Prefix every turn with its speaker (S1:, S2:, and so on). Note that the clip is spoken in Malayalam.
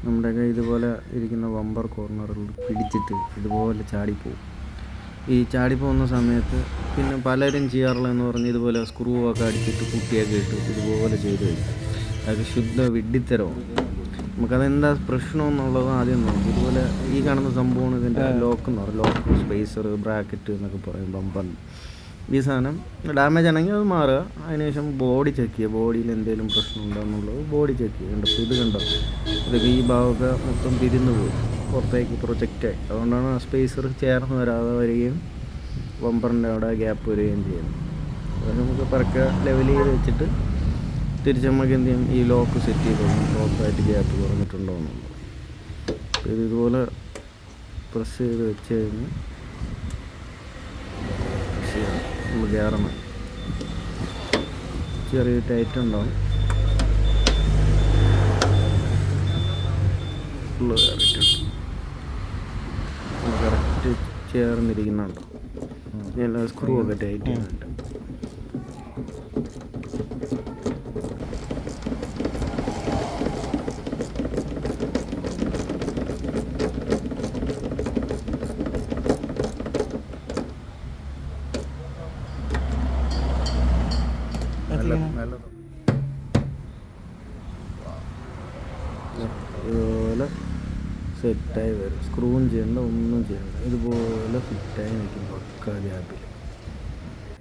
S1: നമ്മുടെയൊക്കെ ഇതുപോലെ ഇരിക്കുന്ന ബമ്പർ കോർണറിൽ പിടിച്ചിട്ട് ഇതുപോലെ ചാടിപ്പോവും. ഈ ചാടിപ്പോകുന്ന സമയത്ത് പിന്നെ പലരും ചെയ്യാറുള്ളതെന്ന് പറഞ്ഞ് ഇതുപോലെ സ്ക്രൂ ഒക്കെ അടിച്ചിട്ട് കുട്ടിയൊക്കെ ഇട്ട് ഇതുപോലെ ചെയ്ത് വയ്ക്കും. അതൊക്കെ ശുദ്ധ വിഡ്ഢിത്തരമാണ്. നമുക്കതെന്താ പ്രശ്നമെന്നുള്ളത് ആദ്യം നോക്കും. ഇതുപോലെ ഈ കാണുന്ന സംഭവമാണ് ഇതിൻ്റെ ലോക്ക് എന്ന് പറയും. ലോക്ക്, സ്പേസർ, ബ്രാക്കറ്റ് എന്നൊക്കെ പറയും ബമ്പറിന്. ഈ സാധനം ഡാമേജ് ആണെങ്കിൽ അത് മാറുക. അതിനുശേഷം ബോഡി ചെക്ക് ചെയ്യുക. ബോഡിയിൽ എന്തെങ്കിലും പ്രശ്നമുണ്ടോ എന്നുള്ളത് ബോഡി ചെക്ക് ചെയ്യുക. കണ്ടോ, ഇത് കണ്ടോ, ഇതൊക്കെ ഈ ഭാഗമൊക്കെ മൊത്തം തിരിഞ്ഞു പോയി, പുറത്തേക്ക് പ്രൊജക്റ്റായി. അതുകൊണ്ടാണ് ആ സ്പേസർ ചേർന്ന് വരാതെ വരികയും ബമ്പറിൻ്റെ അവിടെ ഗ്യാപ്പ് വരികയും ചെയ്യുന്നത്. അത് നമുക്ക് പരക്കെ ലെവൽ ചെയ്ത് വെച്ചിട്ട് തിരിച്ച് നമുക്ക് എന്ത് ചെയ്യും, ഈ ലോക്ക് സെറ്റ് ചെയ്ത് കൊടുക്കും. പ്രോപ്പറായിട്ട് ഗ്യാപ്പ് കുറഞ്ഞിട്ടുണ്ടോ എന്നുള്ളത്. അപ്പോൾ ഇതുപോലെ പ്രസ് ചെയ്ത് വെച്ച് കഴിഞ്ഞ് നമ്മൾ കയറണം. ചെറിയ ടൈറ്റ് ഉണ്ടാവും. ഫുള്ള് കയറിയിട്ടുണ്ട്. കറക്റ്റ് ചേർന്നിരിക്കുന്നുണ്ടോ. എല്ലാ സ്ക്രൂ ഒക്കെ ടൈറ്റ് ചെയ്യുന്നുണ്ട്. ഇതുപോലെ സെറ്റായി വരും. സ്ക്രൂവും ചെയ്യണ്ട, ഒന്നും ചെയ്യണ്ട. ഇതുപോലെ ഫിറ്റായി നിൽക്കും പക്ക ഗ്യാപ്പിൽ.